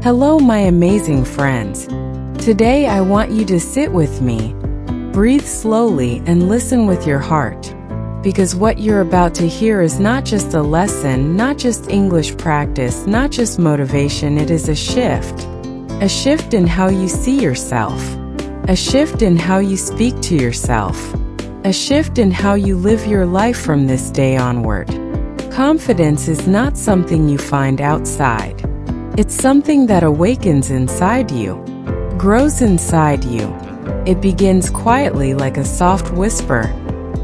Hello, my amazing friends. Today I want you to sit with me, breathe slowly, and listen with your heart. Because what you're about to hear is not just a lesson, not just English practice, not just motivation, it is a shift. A shift in how you see yourself. A shift in how you speak to yourself. A shift in how you live your life from this day onward. Confidence is not something you find outside. It's something that awakens inside you, grows inside you. It begins quietly like a soft whisper,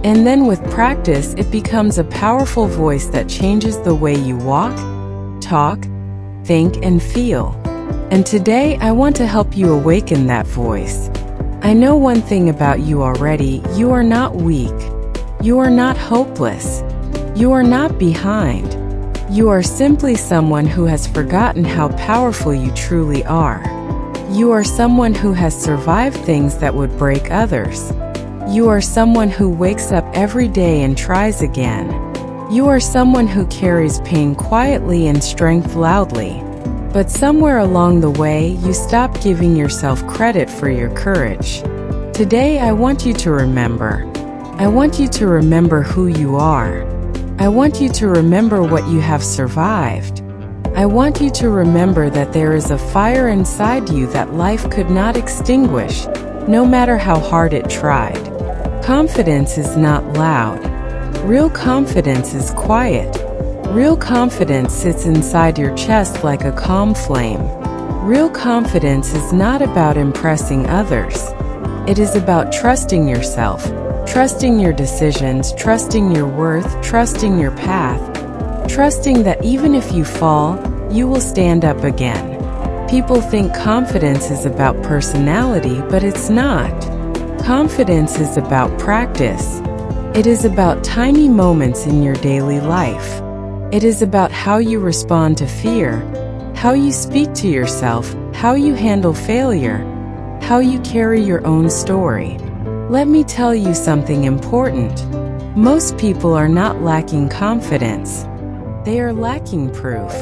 and then with practice it becomes a powerful voice that changes the way you walk, talk, think, and feel. And today I want to help you awaken that voice. I know one thing about you already: you are not weak. You are not hopeless. You are not behind. You are simply someone who has forgotten how powerful you truly are. You are someone who has survived things that would break others. You are someone who wakes up every day and tries again. You are someone who carries pain quietly and strength loudly. But somewhere along the way, you stopped giving yourself credit for your courage. Today, I want you to remember. I want you to remember who you are. I want you to remember what you have survived. I want you to remember that there is a fire inside you that life could not extinguish, no matter how hard it tried. Confidence is not loud. Real confidence is quiet. Real confidence sits inside your chest like a calm flame. Real confidence is not about impressing others. It is about trusting yourself, trusting your decisions, trusting your worth, trusting your path, trusting that even if you fall, you will stand up again. People think confidence is about personality, but it's not. Confidence is about practice. It is about tiny moments in your daily life. It is about how you respond to fear, how you speak to yourself, how you handle failure, how you carry your own story. Let me tell you something important. Most people are not lacking confidence. They are lacking proof.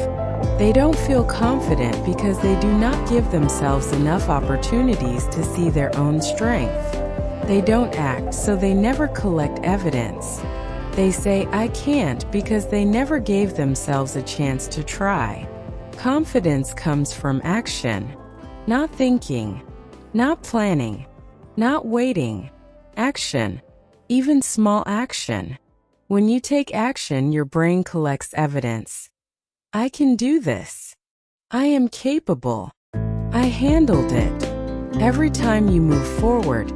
They don't feel confident because they do not give themselves enough opportunities to see their own strength. They don't act, so they never collect evidence. They say, "I can't," because they never gave themselves a chance to try. Confidence comes from action, not thinking, not planning, not waiting. Action, even small action. When you take action, your brain collects evidence. I can do this. I am capable. I handled it. Every time you move forward,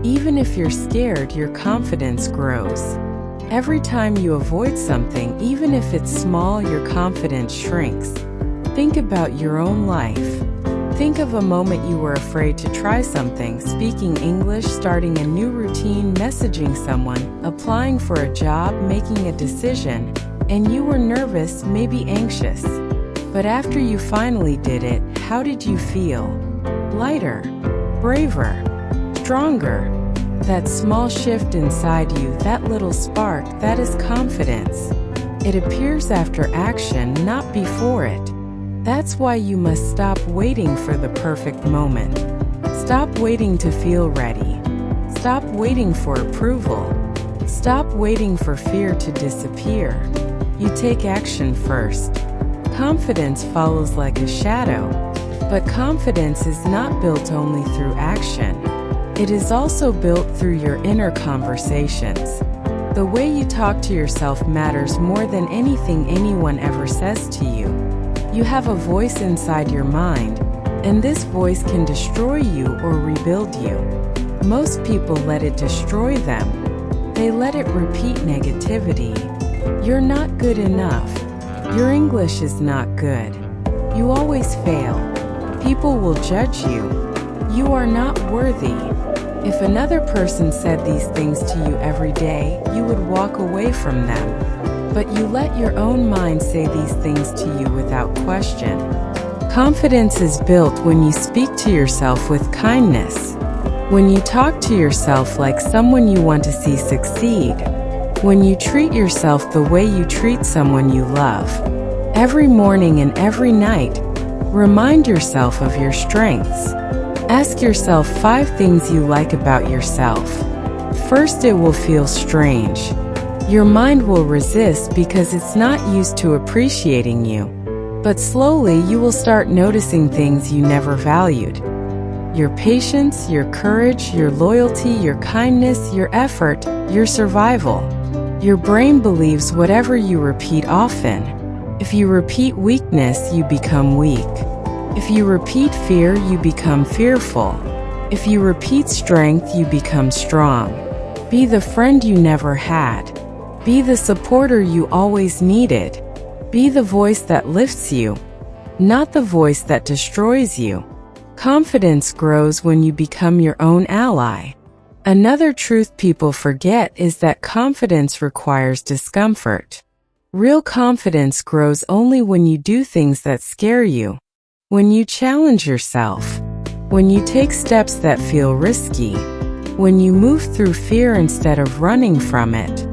even if you're scared, your confidence grows. Every time you avoid something, even if it's small, your confidence shrinks. Think about your own life. Think of a moment you were afraid to try something: speaking English, starting a new routine, messaging someone, applying for a job, making a decision, and you were nervous, maybe anxious. But after you finally did it, how did you feel? Lighter, braver, stronger. That small shift inside you, that little spark, that is confidence. It appears after action, not before it. That's why you must stop waiting for the perfect moment. Stop waiting to feel ready. Stop waiting for approval. Stop waiting for fear to disappear. You take action first. Confidence follows like a shadow. But confidence is not built only through action. It is also built through your inner conversations. The way you talk to yourself matters more than anything anyone ever says to you. You have a voice inside your mind, and this voice can destroy you or rebuild you. Most people let it destroy them. They let it repeat negativity. You're not good enough. Your English is not good. You always fail. People will judge you. You are not worthy. If another person said these things to you every day, you would walk away from them. But you let your own mind say these things to you without question. Confidence is built when you speak to yourself with kindness. When you talk to yourself like someone you want to see succeed. When you treat yourself the way you treat someone you love. Every morning and every night, Remind yourself of your strengths. Ask yourself 5 things you like about yourself. First, it will feel strange. Your mind will resist because it's not used to appreciating you. But slowly, you will start noticing things you never valued. Your patience, your courage, your loyalty, your kindness, your effort, your survival. Your brain believes whatever you repeat often. If you repeat weakness, you become weak. If you repeat fear, you become fearful. If you repeat strength, you become strong. Be the friend you never had. Be the supporter you always needed. Be the voice that lifts you, not the voice that destroys you. Confidence grows when you become your own ally. Another truth people forget is that confidence requires discomfort. Real confidence grows only when you do things that scare you, when you challenge yourself, when you take steps that feel risky, when you move through fear instead of running from it.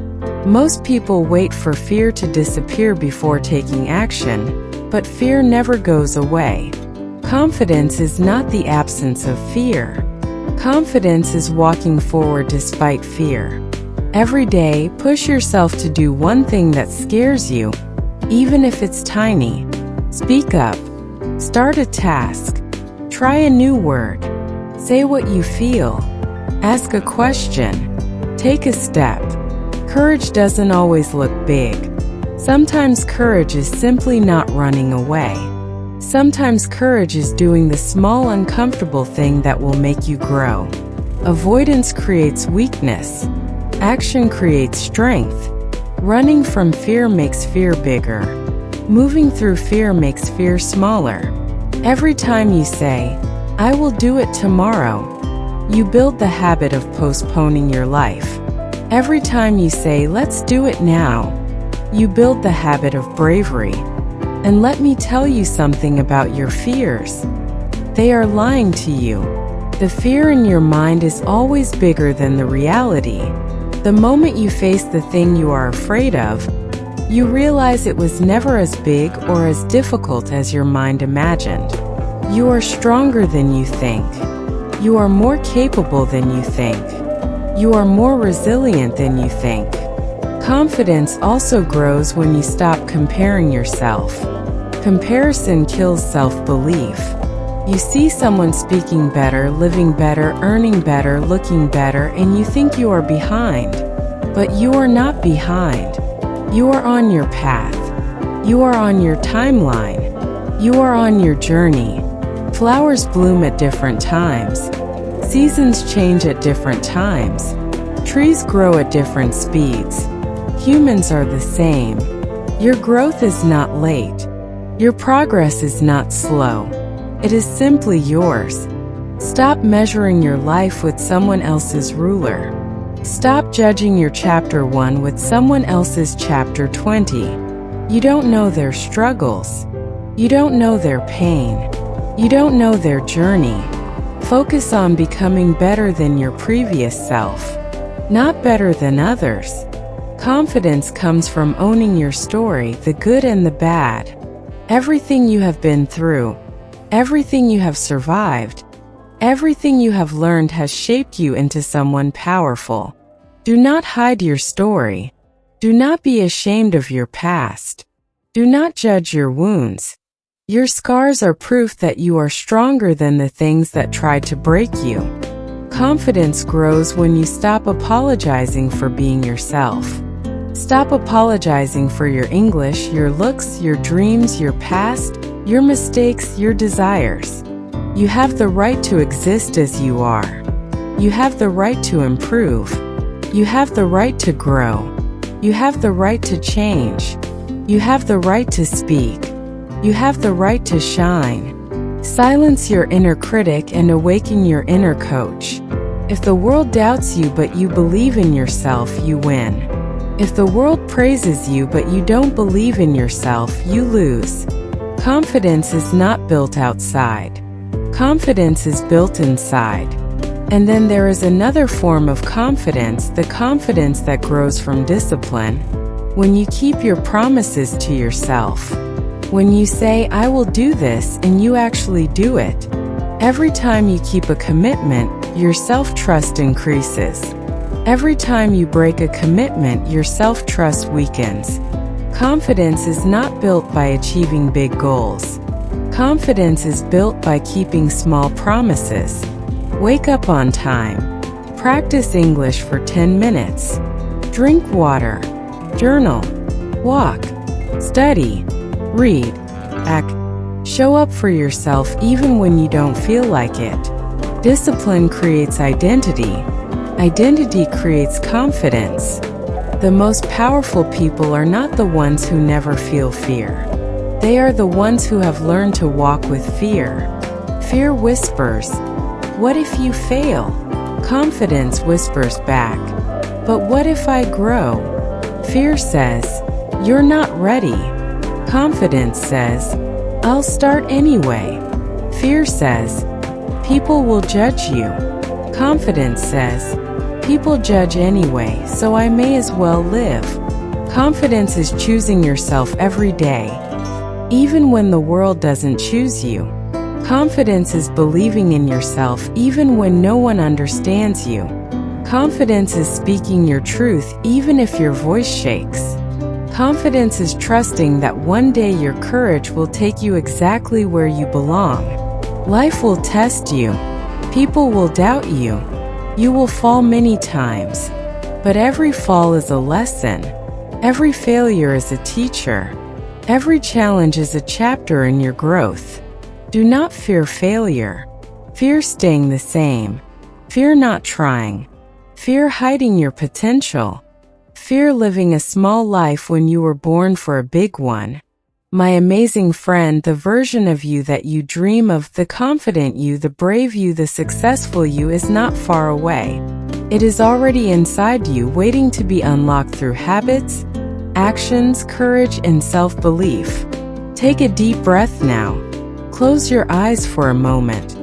Most people wait for fear to disappear before taking action, but fear never goes away. Confidence is not the absence of fear. Confidence is walking forward despite fear. Every day, push yourself to do one thing that scares you, even if it's tiny. Speak up. Start a task. Try a new word. Say what you feel. Ask a question. Take a step. Courage doesn't always look big. Sometimes courage is simply not running away. Sometimes courage is doing the small, uncomfortable thing that will make you grow. Avoidance creates weakness. Action creates strength. Running from fear makes fear bigger. Moving through fear makes fear smaller. Every time you say, "I will do it tomorrow," you build the habit of postponing your life. Every time you say, "Let's do it now," you build the habit of bravery. And let me tell you something about your fears. They are lying to you. The fear in your mind is always bigger than the reality. The moment you face the thing you are afraid of, you realize it was never as big or as difficult as your mind imagined. You are stronger than you think. You are more capable than you think. You are more resilient than you think. Confidence also grows when you stop comparing yourself. Comparison kills self-belief. You see someone speaking better, living better, earning better, looking better, and you think you are behind. But you are not behind. You are on your path. You are on your timeline. You are on your journey. Flowers bloom at different times. Seasons change at different times. Trees grow at different speeds. Humans are the same. Your growth is not late. Your progress is not slow. It is simply yours. Stop measuring your life with someone else's ruler. Stop judging your chapter 1 with someone else's chapter 20. You don't know their struggles. You don't know their pain. You don't know their journey. Focus on becoming better than your previous self, not better than others. Confidence comes from owning your story, the good and the bad. Everything you have been through, everything you have survived, everything you have learned has shaped you into someone powerful. Do not hide your story. Do not be ashamed of your past. Do not judge your wounds. Your scars are proof that you are stronger than the things that tried to break you. Confidence grows when you stop apologizing for being yourself. Stop apologizing for your English, your looks, your dreams, your past, your mistakes, your desires. You have the right to exist as you are. You have the right to improve. You have the right to grow. You have the right to change. You have the right to speak. You have the right to shine. Silence your inner critic and awaken your inner coach. If the world doubts you but you believe in yourself, you win. If the world praises you but you don't believe in yourself, you lose. Confidence is not built outside. Confidence is built inside. And then there is another form of confidence, the confidence that grows from discipline. When you keep your promises to yourself. When you say, "I will do this," and you actually do it. Every time you keep a commitment, your self-trust increases. Every time you break a commitment, your self-trust weakens. Confidence is not built by achieving big goals. Confidence is built by keeping small promises. Wake up on time. Practice English for 10 minutes. Drink water. Journal. Walk. Study. Read. Act. Show up for yourself even when you don't feel like it. Discipline creates identity. Identity creates confidence. The most powerful people are not the ones who never feel fear. They are the ones who have learned to walk with fear. Fear whispers, "What if you fail?" Confidence whispers back, "But what if I grow?" Fear says, "You're not ready." Confidence says, "I'll start anyway." Fear says, "People will judge you." Confidence says, "People judge anyway, so I may as well live." Confidence is choosing yourself every day, even when the world doesn't choose you. Confidence is believing in yourself even when no one understands you. Confidence is speaking your truth even if your voice shakes. Confidence is trusting that one day your courage will take you exactly where you belong. Life will test you. People will doubt you. You will fall many times. But every fall is a lesson. Every failure is a teacher. Every challenge is a chapter in your growth. Do not fear failure. Fear staying the same. Fear not trying. Fear hiding your potential. Fear living a small life when you were born for a big one. My amazing friend, the version of you that you dream of, the confident you, the brave you, the successful you is not far away. It is already inside you, waiting to be unlocked through habits, actions, courage, and self-belief. Take a deep breath now. Close your eyes for a moment.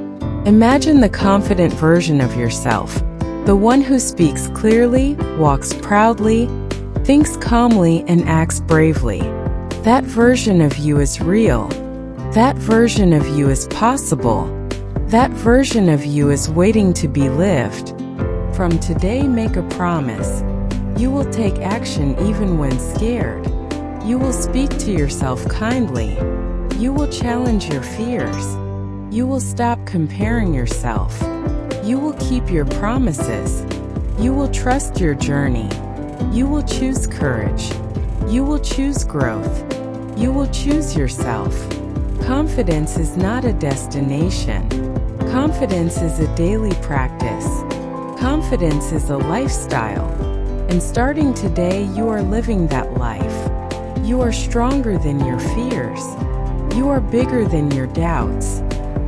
Imagine the confident version of yourself, the one who speaks clearly, walks proudly, thinks calmly, and acts bravely. That version of you is real. That version of you is possible. That version of you is waiting to be lived. From today, make a promise. You will take action even when scared. You will speak to yourself kindly. You will challenge your fears. You will stop comparing yourself. You will keep your promises. You will trust your journey. You will choose courage. You will choose growth. You will choose yourself. Confidence is not a destination. Confidence is a daily practice. Confidence is a lifestyle. And starting today, you are living that life. You are stronger than your fears. You are bigger than your doubts.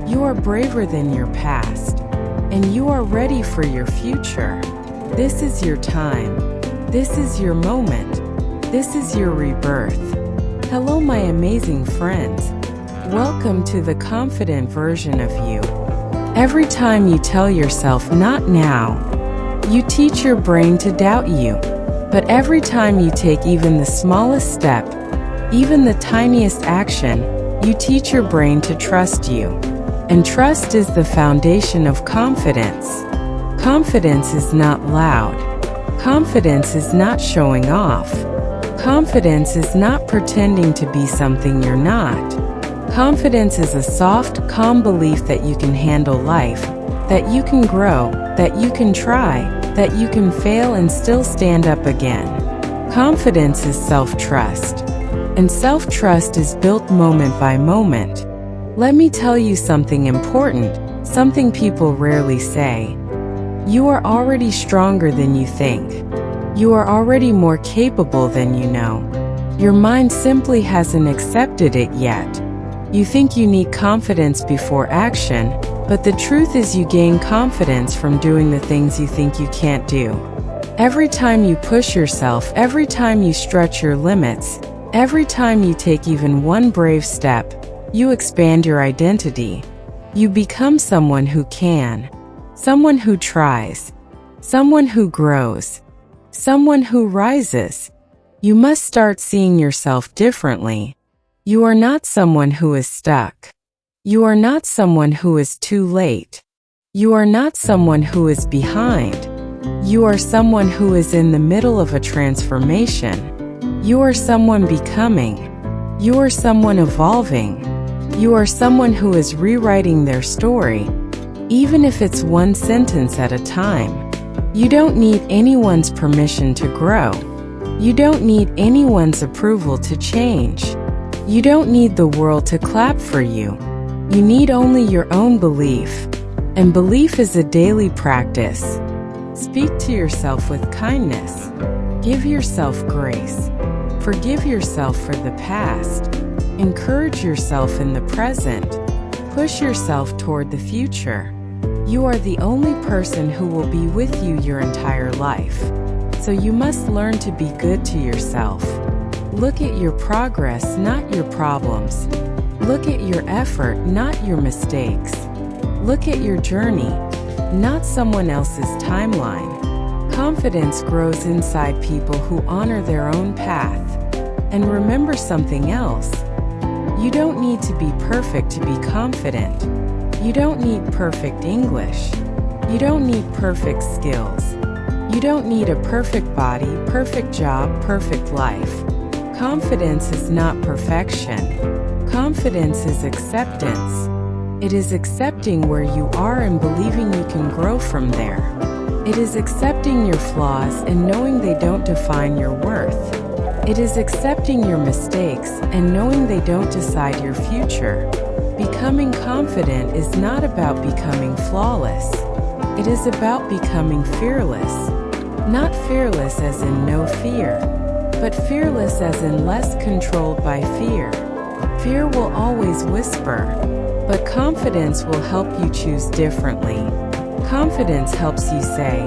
You are braver than your past. And you are ready for your future. This is your time. This is your moment. This is your rebirth. Hello, my amazing friends. Welcome to the confident version of you. Every time you tell yourself, "Not now," you teach your brain to doubt you. But every time you take even the smallest step, even the tiniest action, you teach your brain to trust you. And trust is the foundation of confidence. Confidence is not loud. Confidence is not showing off. Confidence is not pretending to be something you're not. Confidence is a soft, calm belief that you can handle life, that you can grow, that you can try, that you can fail and still stand up again. Confidence is self-trust. And self-trust is built moment by moment. Let me tell you something important, something people rarely say. You are already stronger than you think. You are already more capable than you know. Your mind simply hasn't accepted it yet. You think you need confidence before action, but the truth is you gain confidence from doing the things you think you can't do. Every time you push yourself, every time you stretch your limits, every time you take even one brave step, you expand your identity. You become someone who can, someone who tries, someone who grows, someone who rises. You must start seeing yourself differently. You are not someone who is stuck. You are not someone who is too late. You are not someone who is behind. You are someone who is in the middle of a transformation. You are someone becoming. You are someone evolving. You are someone who is rewriting their story, even if it's one sentence at a time. You don't need anyone's permission to grow. You don't need anyone's approval to change. You don't need the world to clap for you. You need only your own belief. And belief is a daily practice. Speak to yourself with kindness. Give yourself grace. Forgive yourself for the past. Encourage yourself in the present. Push yourself toward the future. You are the only person who will be with you your entire life. So you must learn to be good to yourself. Look at your progress, not your problems. Look at your effort, not your mistakes. Look at your journey, not someone else's timeline. Confidence grows inside people who honor their own path. And remember something else. You don't need to be perfect to be confident. You don't need perfect English. You don't need perfect skills. You don't need a perfect body, perfect job, perfect life. Confidence is not perfection. Confidence is acceptance. It is accepting where you are and believing you can grow from there. It is accepting your flaws and knowing they don't define your worth. It is accepting your mistakes and knowing they don't decide your future. Becoming confident is not about becoming flawless. It is about becoming fearless. Not fearless as in no fear, but fearless as in less controlled by fear. Fear will always whisper, but confidence will help you choose differently. Confidence helps you say,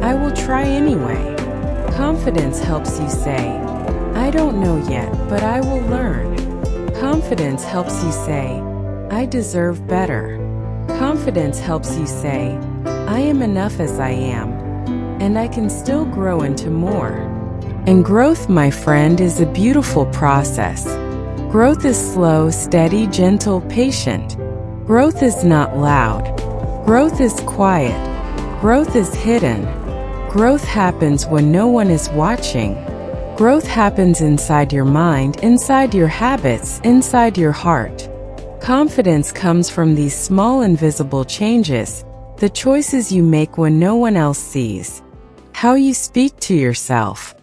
I will try anyway. Confidence helps you say, I don't know yet, but I will learn. Confidence helps you say, I deserve better. Confidence helps you say, I am enough as I am, and I can still grow into more. And growth, my friend, is a beautiful process. Growth is slow, steady, gentle, patient. Growth is not loud. Growth is quiet. Growth is hidden. Growth happens when no one is watching. Growth happens inside your mind, inside your habits, inside your heart. Confidence comes from these small invisible changes, the choices you make when no one else sees. How you speak to yourself.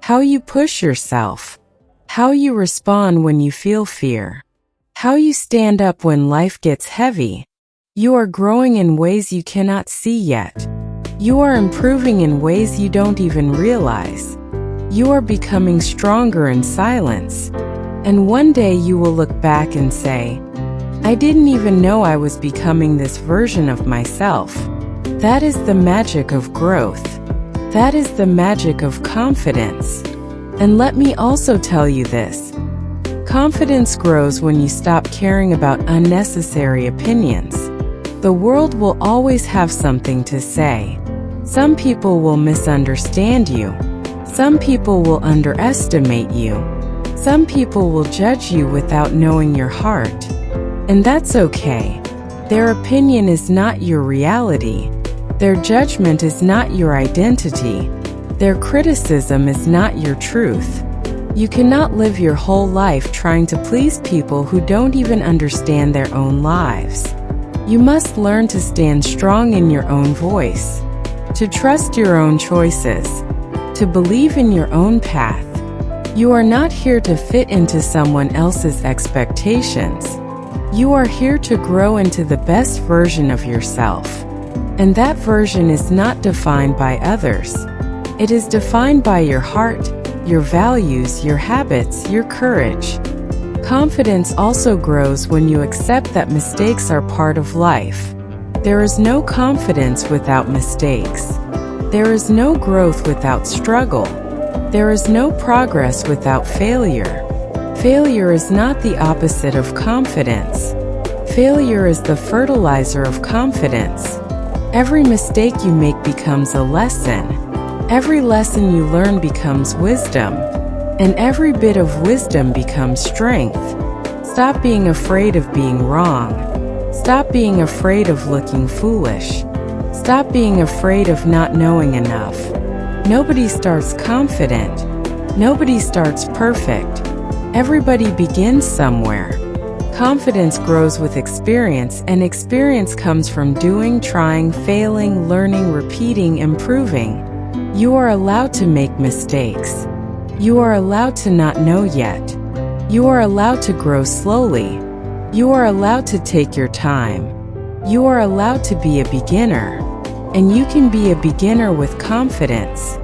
How you push yourself. How you respond when you feel fear. How you stand up when life gets heavy. You are growing in ways you cannot see yet. You are improving in ways you don't even realize. You are becoming stronger in silence. And one day you will look back and say, I didn't even know I was becoming this version of myself. That is the magic of growth. That is the magic of confidence. And let me also tell you this. Confidence grows when you stop caring about unnecessary opinions. The world will always have something to say. Some people will misunderstand you. Some people will underestimate you. Some people will judge you without knowing your heart. And that's okay. Their opinion is not your reality. Their judgment is not your identity. Their criticism is not your truth. You cannot live your whole life trying to please people who don't even understand their own lives. You must learn to stand strong in your own voice, to trust your own choices, to believe in your own path. You are not here to fit into someone else's expectations. You are here to grow into the best version of yourself. And that version is not defined by others. It is defined by your heart, your values, your habits, your courage. Confidence also grows when you accept that mistakes are part of life. There is no confidence without mistakes. There is no growth without struggle. There is no progress without failure. Failure is not the opposite of confidence. Failure is the fertilizer of confidence. Every mistake you make becomes a lesson. Every lesson you learn becomes wisdom. and every bit of wisdom becomes strength. Stop being afraid of being wrong. Stop being afraid of looking foolish. Stop being afraid of not knowing enough. Nobody starts confident. Nobody starts perfect. Everybody begins somewhere. Confidence grows with experience, and experience comes from doing, trying, failing, learning, repeating, improving. You are allowed to make mistakes. You are allowed to not know yet. You are allowed to grow slowly. You are allowed to take your time. You are allowed to be a beginner. And you can be a beginner with confidence.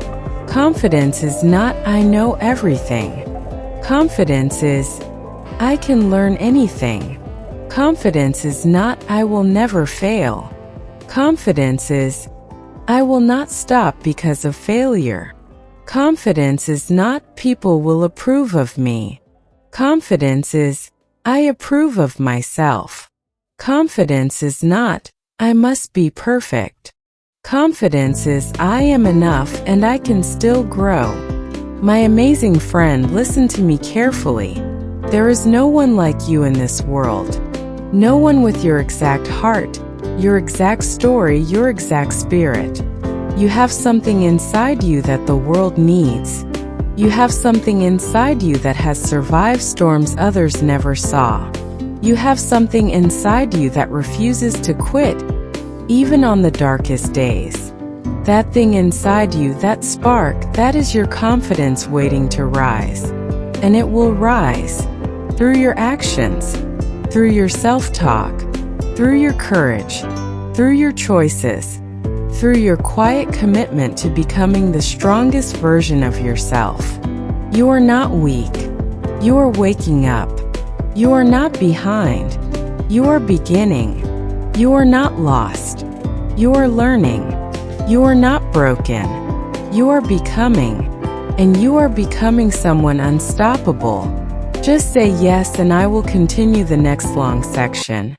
Confidence is not, I know everything. Confidence is, I can learn anything. Confidence is not, I will never fail. Confidence is, I will not stop because of failure. Confidence is not, people will approve of me. Confidence is, I approve of myself. Confidence is not, I must be perfect. Confidence is, I am enough and I can still grow. My amazing friend, listen to me carefully. There is no one like you in this world. No one with your exact heart, your exact story, your exact spirit. You have something inside you that the world needs. You have something inside you that has survived storms others never saw. You have something inside you that refuses to quit, even on the darkest days. That thing inside you, that spark, that is your confidence waiting to rise. And it will rise through your actions, through your self-talk, through your courage, through your choices, through your quiet commitment to becoming the strongest version of yourself. You are not weak. You are waking up. You are not behind. You are beginning. You are not lost. You are learning. You are not broken. You are becoming. And you are becoming someone unstoppable. Just say yes and I will continue the next long section.